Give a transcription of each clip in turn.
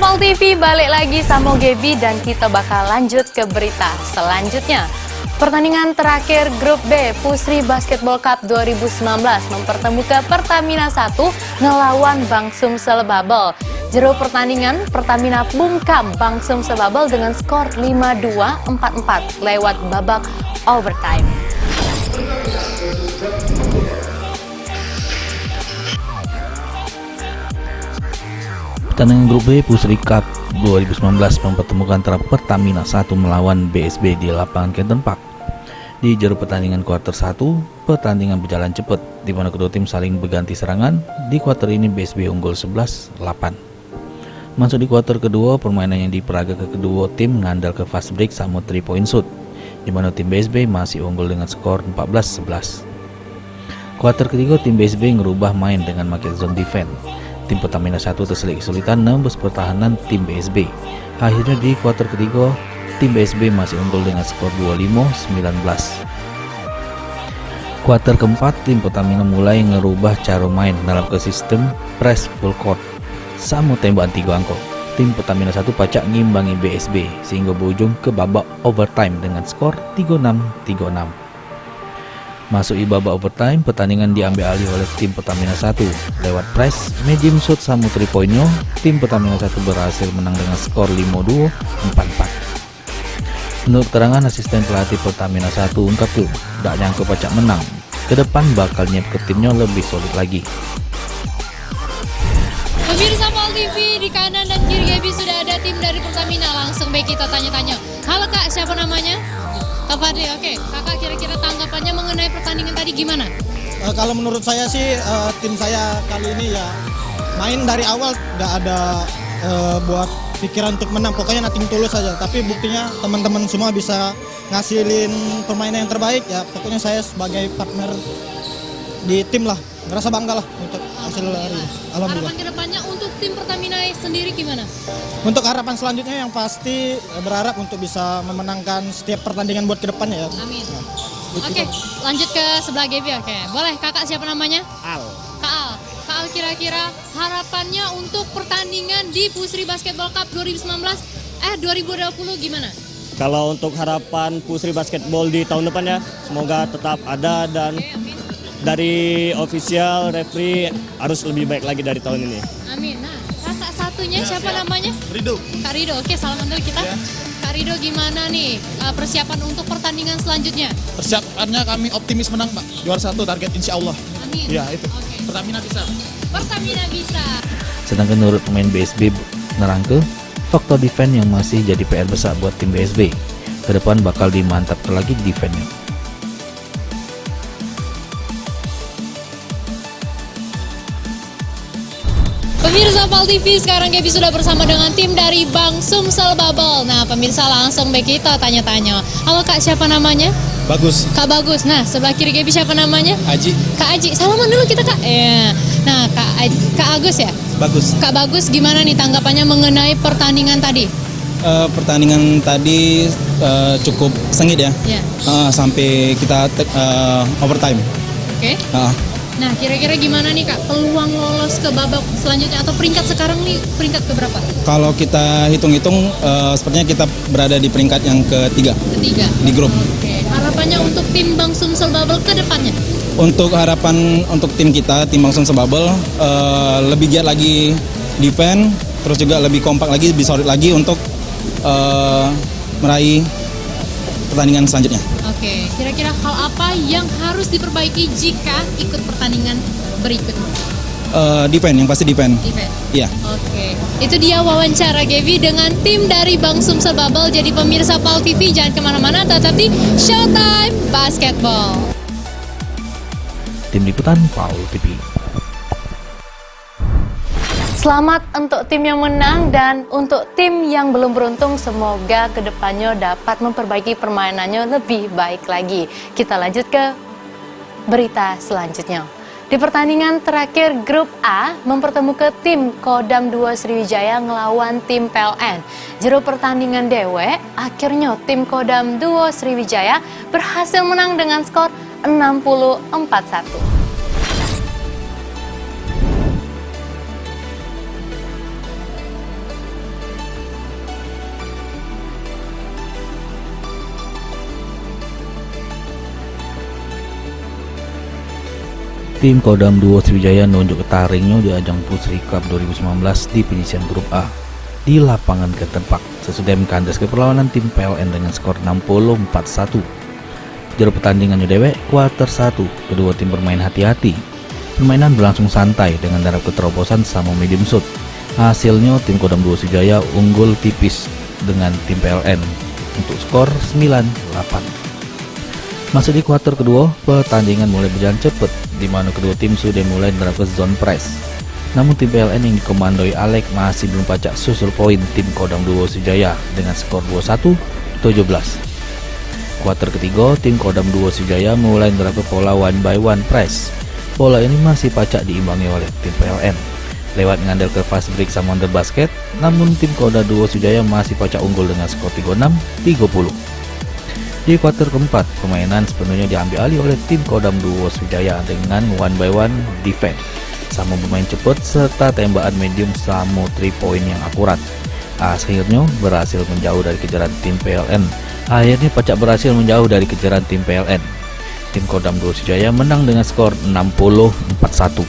Sapal TV balik lagi sama Gaby dan kita bakal lanjut ke berita selanjutnya. Pertandingan terakhir Grup B Pusri Basketball Cup 2019 mempertemukan Pertamina 1 ngelawan Bang Sumsel Babel. Jero pertandingan, Pertamina bungkam Bang Sumsel Babel dengan skor 5-2, 4-4 lewat babak overtime. Pertandingan Grup B Pusri Cup 2019 mempertemukan antara Pertamina 1 melawan BSB di lapangan Canton Park. Di jero pertandingan kuarter 1, pertandingan berjalan cepat, di mana kedua tim saling berganti serangan. Di kuarter ini BSB unggul 11-8. Masuk di kuarter kedua, permainan yang diperagak ke kedua tim mengandal ke fast break sama 3-point shoot, di mana tim BSB masih unggul dengan skor 14-11. Kuarter ketiga, tim BSB ngerubah main dengan market zone defense. Tim Pertamina 1 terselit kesulitan nembus pertahanan tim BSB. Akhirnya di kuarter ketiga, tim BSB masih unggul dengan skor 25-19. Kuarter keempat, tim Pertamina mulai ngerubah cara main dalam ke sistem press full court sama tembakan 3 angka. Tim Pertamina 1 pacak ngimbangi BSB sehingga berujung ke babak overtime dengan skor 36-36. Masuk di babak overtime, pertandingan diambil alih oleh tim Pertamina 1 lewat press, medium shoot sama 3-pointnya. Tim Pertamina 1 berhasil menang dengan skor 5-2, 4-4. Menurut keterangan asisten pelatih Pertamina 1 ungkap tuh, tak nyangka pacak menang. Ke depan bakal nyiap ke timnya lebih solid lagi. Pemirsa Sapal TV, di kanan dan kiri Gaby sudah ada tim dari Pertamina. Langsung baik kita tanya-tanya. Halo Kak, siapa namanya? Kak Fadli, oke. Kakak kira-kira tanggapannya mengenai pertandingan tadi gimana? Kalau menurut saya sih tim saya kali ini ya main dari awal nggak ada buat pikiran untuk menang. Pokoknya nothing tulus saja. Tapi buktinya teman-teman semua bisa ngasilin permainan yang terbaik ya. Pokoknya saya sebagai partner di tim lah ngerasa bangga lah untuk hasil hari ini. Alhamdulillah. Harapan kedepannya untuk tim Pertamina sendiri gimana? Untuk harapan selanjutnya yang pasti berharap untuk bisa memenangkan setiap pertandingan buat kedepannya ya. Amin. Oke, lanjut ke sebelah Gaby. Oke, boleh kakak siapa namanya? Al. Kak Al. Kak Al, kira-kira harapannya untuk pertandingan di Pusri Basketball Cup 2020 gimana? Kalau untuk harapan Pusri Basketball di tahun depan ya, semoga tetap ada dan dari official referee harus lebih baik lagi dari tahun ini. Amin. Nah, kakak satunya siapa namanya? Rido. Kak Rido. Oke, salaman dulu kita. Kak Rido, gimana nih persiapan untuk pertandingan selanjutnya? Persiapannya kami optimis menang, Pak. Juara 1 target insya Allah. Amin. Ya itu. Oke. Pertamina bisa. Pertamina bisa. Sedangkan menurut pemain BSB nerangke, faktor defense yang masih jadi PR besar buat tim BSB. Ke depan bakal dimantapkan lagi defense-nya. Pemirsa Sapal TV, sekarang Gaby sudah bersama dengan tim dari Bang Sumsel Babel. Nah, pemirsa langsung baik kita tanya-tanya. Halo Kak, siapa namanya? Bagus. Kak Bagus. Nah, sebelah kiri Gaby siapa namanya? Aji. Kak Aji. Salaman dulu kita Kak. Ya. Nah, Kak Agus ya? Bagus. Kak Bagus, gimana nih tanggapannya mengenai pertandingan tadi? Pertandingan tadi cukup sengit ya, Ya. sampai kita overtime. Oke. Uh, Nah, kira-kira gimana nih Kak peluang lolos ke babak selanjutnya atau peringkat sekarang nih peringkat keberapa? Kalau kita hitung-hitung, sepertinya kita berada di peringkat yang ketiga Ketiga. di grup. Oke. Harapannya untuk tim Bang Sumsel Babel ke depannya? Untuk harapan untuk tim kita, tim Bang Sumsel Babel, lebih giat lagi defense, terus juga lebih kompak lagi, lebih solid lagi untuk meraih pertandingan selanjutnya. Oke, kira-kira hal apa yang harus diperbaiki jika ikut pertandingan berikutnya? Defense, yang pasti defense. Defense. Iya. Oke, itu dia wawancara Gaby dengan tim dari Bang Sumsel Babel. Jadi pemirsa Sapal TV jangan kemana-mana, tetap di Showtime Basketball. Tim Liputan Paul TV. Selamat untuk tim yang menang dan untuk tim yang belum beruntung, semoga kedepannya dapat memperbaiki permainannya lebih baik lagi. Kita lanjut ke berita selanjutnya. Di pertandingan terakhir Grup A mempertemukan tim Kodam 2 Sriwijaya ngelawan tim PLN. Jero pertandingan dewe, akhirnya tim Kodam 2 Sriwijaya berhasil menang dengan skor 60-41. tim Kodam Duo Sriwijaya nunjuk taringnya di ajang Pusri Cup 2019 di penyisian grup A di lapangan Kenton Park sesudah kandas ke perlawanan tim PLN dengan skor 60-41. Jero pertandingannya dewek kuarter 1, kedua tim bermain hati-hati. Permainan berlangsung santai dengan darah keterobosan sama medium shoot. Hasilnya tim Kodam Duo Sriwijaya unggul tipis dengan tim PLN untuk skor 9-8. Masih di kuarter kedua, pertandingan mulai berjalan cepat, di mana kedua tim sudah mulai menerapkan zone press. Namun tim PLN yang dikomandoi Alek masih belum pacak susul poin tim Kodam Duo Sriwijaya dengan skor 21-17. Kuarter ketiga, tim Kodam Duo Sriwijaya mulai menerapkan pola one by one press. Pola ini masih pacak diimbangi oleh tim PLN lewat mengandalkan fast break sama under basket, namun tim Kodam Duo Sriwijaya masih pacak unggul dengan skor 36-30. Di kuarter keempat, permainan sepenuhnya diambil alih oleh tim Kodam Duo Sriwijaya dengan one by one defense, sama bermain cepat serta tembakan medium sama 3 point yang akurat. Akhirnya berhasil menjauh dari kejaran tim PLN. Akhirnya pacak berhasil menjauh dari kejaran tim PLN. Tim Kodam Duo Sriwijaya menang dengan skor 60-41.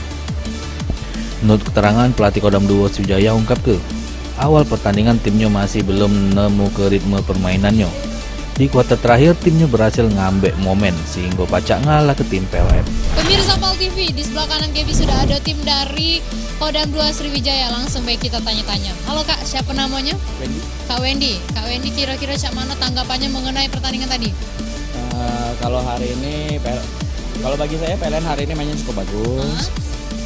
Menurut keterangan pelatih Kodam Duo Sriwijaya ungkap ke awal pertandingan timnya masih belum nemu ke ritme permainannya. Di kuarter terakhir timnya berhasil ngambil momen sehingga pacak ngalah ke tim PLN. Pemirsa PAL TV, di sebelah kanan Gaby sudah ada tim dari Kodam Duo Sriwijaya. Langsung baik kita tanya-tanya. Halo Kak, siapa namanya? Wendy. Kak Wendy. Kak Wendy, kira-kira cak mana tanggapannya mengenai pertandingan tadi? Kalau hari ini, kalau bagi saya PLN hari ini mainnya cukup bagus.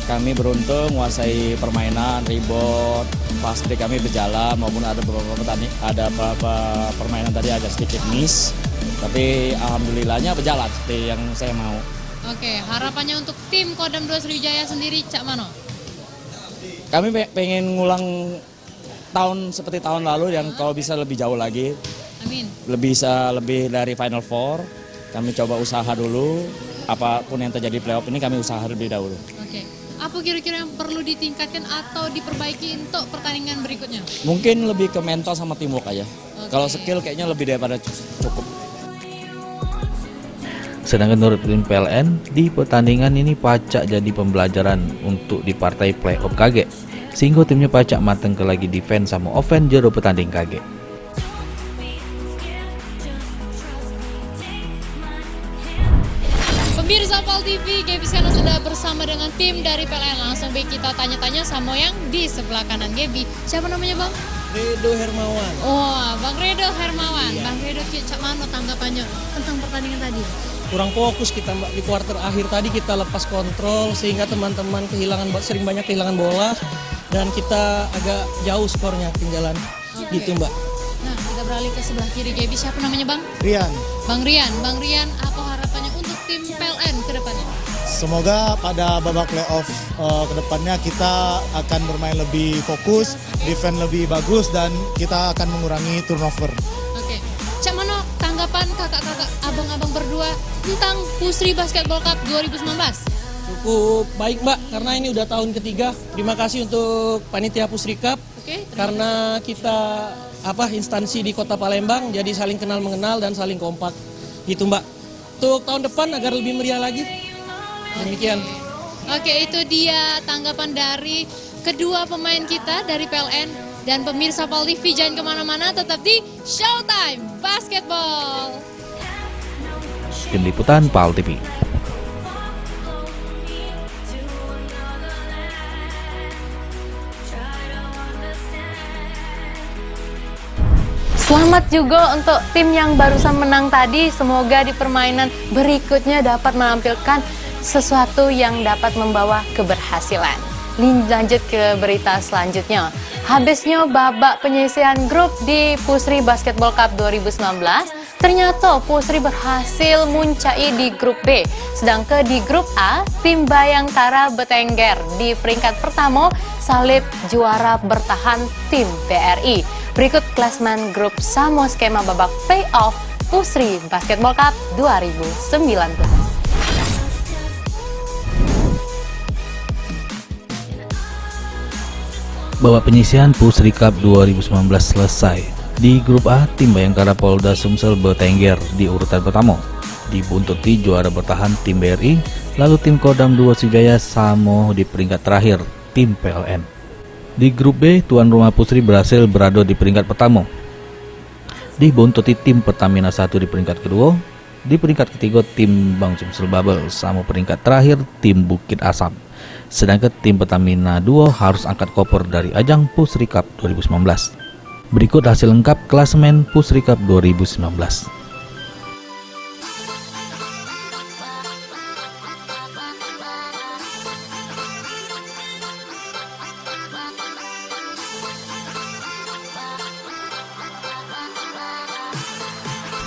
Kami beruntung menguasai permainan, rebound, fast break kami berjalan maupun ada beberapa permainan tadi agak sedikit miss. Tapi alhamdulillahnya berjalan seperti yang saya mau. Oke, harapannya untuk tim Kodam Duo Sriwijaya sendiri cak mana? Kami pengen ngulang tahun seperti tahun lalu yang kalau bisa lebih jauh lagi. Amin. Lebih dari Final Four. Kami coba usaha dulu. Apapun yang terjadi playoff ini kami usaha lebih dahulu. Oke. Apa kira-kira yang perlu ditingkatkan atau diperbaiki untuk pertandingan berikutnya? Mungkin lebih ke mental sama teamwork aja. Oke. Kalau skill kayaknya lebih daripada cukup. Sedangkan menurut tim PLN, di pertandingan ini pacak jadi pembelajaran untuk di partai playoff kaget, sehingga timnya pacak mateng ke lagi defense sama offense jero pertanding kaget. Pemirsa PAL TV, Gaby sekarang sudah bersama dengan tim dari PLN. Langsung baik kita tanya-tanya sama yang di sebelah kanan Gaby. Siapa namanya Bang? Redo Hermawan. Oh, Bang Redo Hermawan. Bang Redo, cak mana tanggapannya tentang pertandingan tadi? Kurang fokus kita Mbak, di kuarter akhir tadi kita lepas kontrol sehingga teman-teman sering banyak kehilangan bola dan kita agak jauh skornya ketinggalan. Gitu Mbak. Nah, kita beralih ke sebelah kiri Gaby. Siapa namanya Bang? Rian, Bang Rian, apa harapannya untuk tim PLN ke depannya? semoga pada babak playoff ke depannya kita akan bermain lebih fokus, defense lebih bagus dan kita akan mengurangi turnover. Oke. Cak mana tanggapan kakak-kakak, abang-abang berdua tentang Pusri Basketball Cup 2019? Cukup baik Mbak, karena ini udah tahun ketiga. Terima kasih untuk panitia Pusri Cup. Oke. Karena kita instansi di Kota Palembang jadi saling kenal mengenal dan saling kompak. Gitu Mbak. Untuk tahun depan agar lebih meriah lagi. Demikian. Oke, itu dia tanggapan dari kedua pemain kita dari PLN. Dan pemirsa PAL TV jangan kemana-mana, tetap di Showtime Basketball. Tim Liputan PAL TV. Selamat juga untuk tim yang barusan menang tadi. Semoga di permainan berikutnya dapat menampilkan sesuatu yang dapat membawa keberhasilan. Lanjut ke berita selanjutnya. Habisnya babak penyisihan grup di Pusri Basketball Cup 2019, ternyata Pusri berhasil muncai di grup B. Sedangkan di grup A, tim Bayangkara Betengger di peringkat pertama salib juara bertahan tim BRI. Berikut klasmen grup sama skema babak playoff Pusri Basketball Cup 2019. Babak penyisihan Pusri Cup 2019 selesai. Di grup A, tim Bayangkara Polda Sumsel Betengger di urutan pertama dibuntuti juara bertahan tim BRI Lalu tim Kodam 2 Sriwijaya Samo di peringkat terakhir, tim PLN. Di grup B, tuan rumah Pusri berhasil berada di peringkat pertama. Dibuntuti tim Pertamina 1 di peringkat kedua. Di peringkat ketiga, tim Bang Sumsel Babel. Sama peringkat terakhir, tim Bukit Asam. Sedangkan tim Pertamina 2 harus angkat koper dari ajang Pusri Cup 2019. Berikut hasil lengkap klasemen Pusri Cup 2019.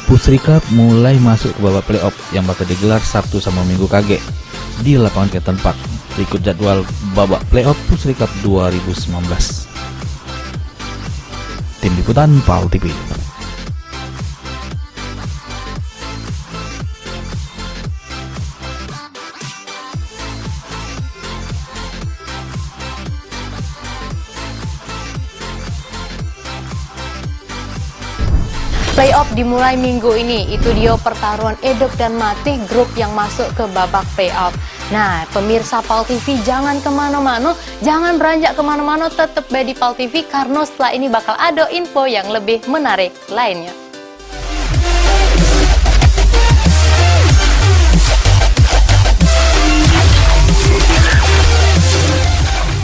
Pusri Cup mulai masuk ke babak playoff yang bakal digelar Sabtu sama Minggu KG di lapangan Canton Park. Berikut jadwal babak playoff Pusri Cup 2019. Tim Liputan PAL TV. Playoff dimulai minggu ini, itu dia pertaruhan Edok dan Matih grup yang masuk ke babak playoff. Nah, pemirsa PAL TV jangan kemana-mana, jangan beranjak kemana-mana, tetap di PAL TV karena setelah ini bakal ada info yang lebih menarik lainnya.